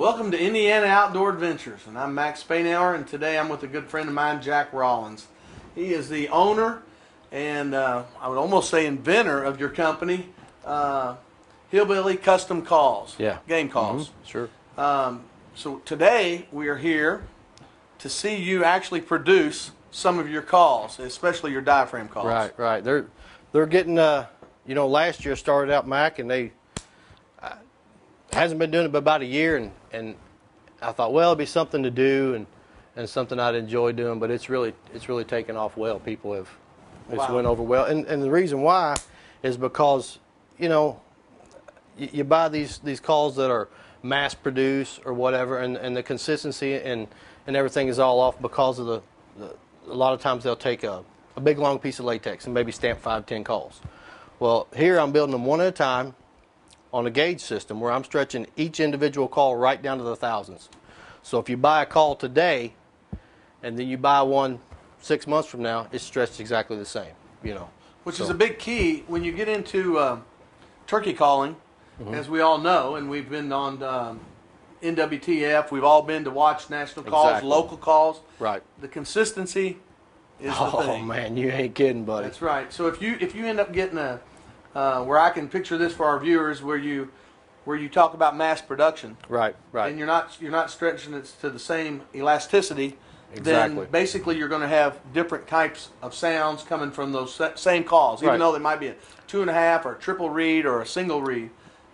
Welcome to Indiana Outdoor Adventures, and I'm Max Spainhour, and today I'm with a good friend of mine, Jack Rollins. He is the owner and I would almost say inventor of your company, Hillbilly Custom Calls, Game Calls. Sure. So today we are here to see you actually produce some of your calls, especially your diaphragm calls. Right. They're getting, last year started out Mac, and they hasn't been doing it but about a year, and I thought, well, it'd be something to do and something I'd enjoy doing, but it's really taken off well. People have went over well, and the reason why is because you buy these calls that are mass produced or whatever, and the consistency and everything is all off because of a lot of times they'll take a big long piece of latex and maybe stamp 5-10 calls. Well, here I'm building them one at a time on a gauge system where I'm stretching each individual call right down to the thousands. So if you buy a call today and then you buy one 6 months from now, it's stretched exactly the same, Which is a big key when you get into turkey calling, as we all know, and we've been on NWTF, we've all been to watch national calls, local calls. Right. The consistency is the thing. Oh man, you ain't kidding, buddy. That's right. So if you end up getting where I can picture this for our viewers, where you talk about mass production, right, and you're not stretching it to the same elasticity, exactly. then basically you're going to have different types of sounds coming from those same calls, even though they might be a 2.5 or a triple reed or a single reed.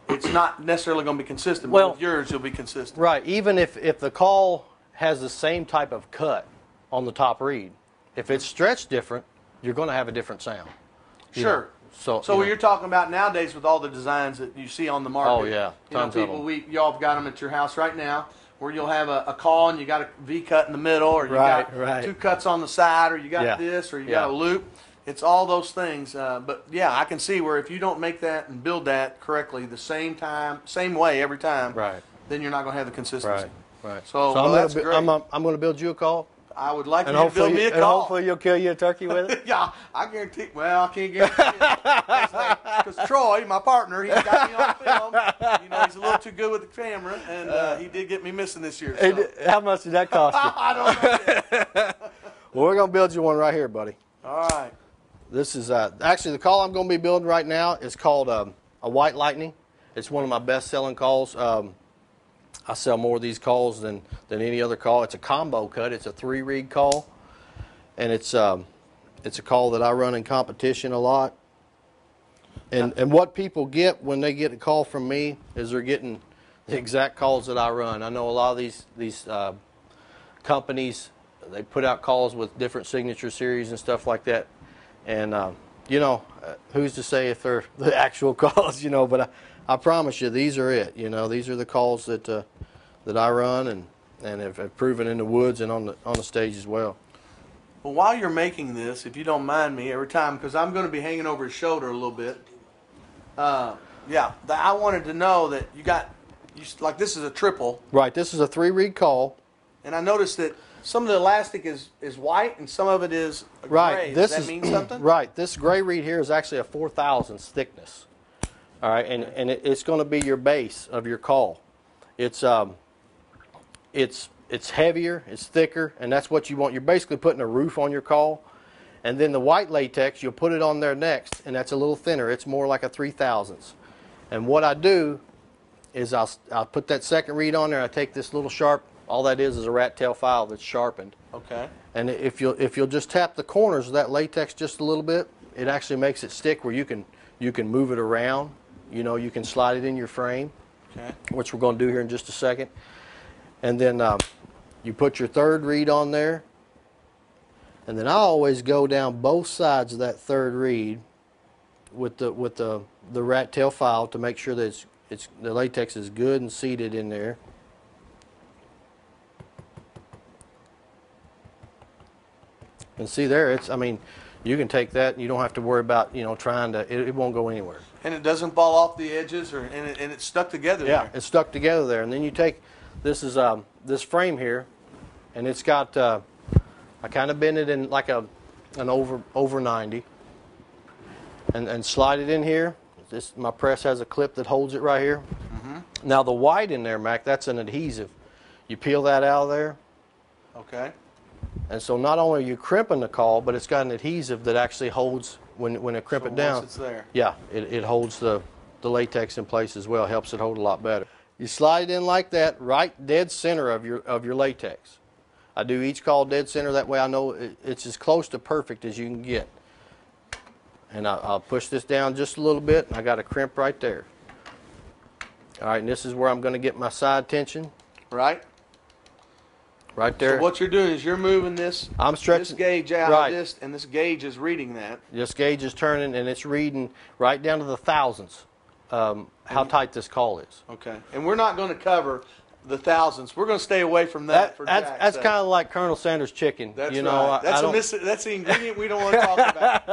It's not necessarily going to be consistent. But with yours, you'll be consistent. Right. Even if the call has the same type of cut on the top reed, if it's stretched different, you're going to have a different sound. Sure. So what you're talking about nowadays with all the designs that you see on the market. Oh yeah, tons of them. Y'all have got them at your house right now, where you'll have a call and you got a V cut in the middle, or you got two cuts on the side, or you got this, or you got a loop. It's all those things. But yeah, I can see where if you don't make that and build that correctly the same way every time, then you're not going to have the consistency. Right. So I'm going to build you a call. I would like you to build me a call. And hopefully you'll kill you a turkey with it? Yeah, I guarantee. Well, I can't guarantee it. Because Troy, my partner, he's got me on film. He's a little too good with the camera, and he did get me missing this year. So. How much did that cost you? I don't know. Well, we're going to build you one right here, buddy. All right. This is actually the call I'm going to be building right now is called a White Lightning. It's one of my best-selling calls. I sell more of these calls than any other call. It's a combo cut. It's a 3-reed call, and it's a call that I run in competition a lot. And what people get when they get a call from me is they're getting the exact calls that I run. I know a lot of these companies, they put out calls with different signature series and stuff like that. And who's to say if they're the actual calls? But I promise you, these are it. These are the calls that I run and have proven in the woods and on the stage as well. Well, while you're making this, if you don't mind me, every time, because I'm going to be hanging over his shoulder a little bit. I wanted to know that like this is a triple. Right. This is a 3-reed call. And I noticed that some of the elastic is white and some of it is gray. Right. Does that mean something? Right. This gray reed here is actually a 4/1000 thickness. All right, and it's going to be your base of your call. It's heavier, it's thicker, and that's what you want. You're basically putting a roof on your call, and then the white latex you'll put it on there next, and that's a little thinner. It's more like a 3/1000. And what I do is I'll put that second reed on there. I take this little sharp. All that is a rat tail file that's sharpened. Okay. And if you'll just tap the corners of that latex just a little bit, it actually makes it stick where you can move it around. You can slide it in your frame, which we're going to do here in just a second. And then you put your 3rd reed on there. And then I always go down both sides of that 3rd reed with the rat tail file to make sure that the latex is good and seated in there. And see there, you can take that and you don't have to worry about, trying to, it won't go anywhere. And it doesn't fall off the edges, and it's stuck together there. Yeah, it's stuck together there. And then you take, this frame here, and it's got, I kind of bend it in like an over 90, and slide it in here. My press has a clip that holds it right here. Now the white in there, Mac, that's an adhesive. You peel that out of there. Okay. And so not only are you crimping the caul, but it's got an adhesive that actually holds, when it crimp it down. Once it's there. Yeah, it holds the latex in place as well, helps it hold a lot better. You slide it in like that, right dead center of your latex. I do each caul dead center, that way I know it's as close to perfect as you can get. And I'll push this down just a little bit, and I got a crimp right there. All right, and this is where I'm going to get my side tension. Right. Right there. So what you're doing is you're moving this, I'm stretching this gauge out right. of this, and this gauge is reading that. This gauge is turning, and it's reading right down to the thousandths how tight this caul is. Okay. And we're not going to cover the thousandths. We're going to stay away from that. That's kind of like Colonel Sanders chicken. That's you know, right. That's the ingredient we don't want to talk about.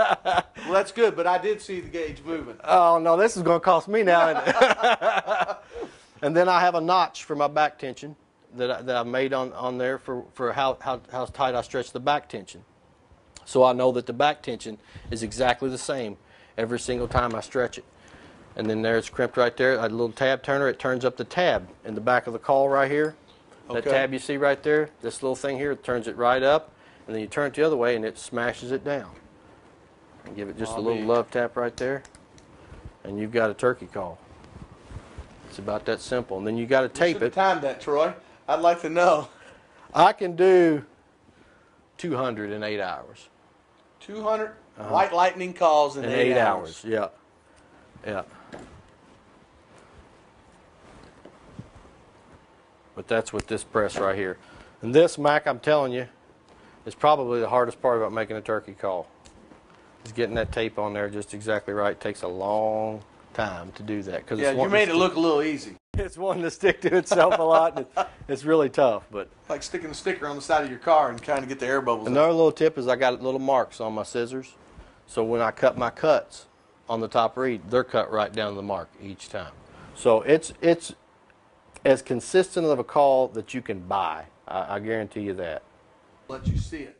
Well, that's good, but I did see the gauge moving. Oh, no, this is going to cost me now. And then I have a notch for my back tension that I made on there for how tight I stretch the back tension. So I know that the back tension is exactly the same every single time I stretch it. And then there it's crimped right there. A little tab turner, it turns up the tab in the back of the caul right here. That tab you see right there, this little thing here, it turns it right up. And then you turn it the other way and it smashes it down. And give it just a little love tap right there. And you've got a turkey caul. It's about that simple. And then you got to tape it. You should have timed that, Troy. I'd like to know. I can do 200 in 8 hours. 200 white lightning calls in 8 hours. Yeah. Yeah. But that's with this press right here. And this, Mac, I'm telling you, is probably the hardest part about making a turkey caul. Is getting that tape on there just exactly right. It takes a long time to do that. Yeah, you made it look a little easy. It's wanting to stick to itself a lot. And it's really tough. But like sticking a sticker on the side of your car and trying to get the air bubbles Another little tip is I got little marks on my scissors. So when I cut my cuts on the top reed, they're cut right down to the mark each time. So it's as consistent of a caul that you can buy. I guarantee you that. Let you see it.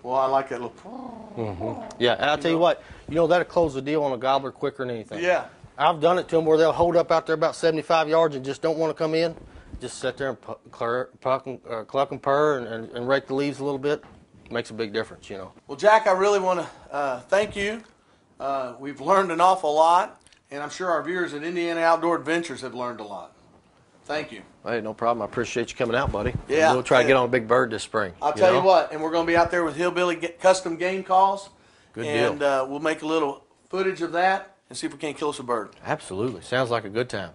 Well, I like that little. Yeah, and I'll tell you what, that'll close the deal on a gobbler quicker than anything. Yeah. I've done it to them where they'll hold up out there about 75 yards and just don't want to come in. Just sit there and cluck and purr and rake the leaves a little bit. Makes a big difference, Well, Jack, I really want to thank you. We've learned an awful lot, and I'm sure our viewers at Indiana Outdoor Adventures have learned a lot. Thank you. Hey, no problem. I appreciate you coming out, buddy. Yeah. We'll try to get on a big bird this spring. I'll tell you what, and we're going to be out there with Hillbilly Custom Game Calls. Good deal. And we'll make a little footage of that and see if we can't kill us a bird. Absolutely. Sounds like a good time.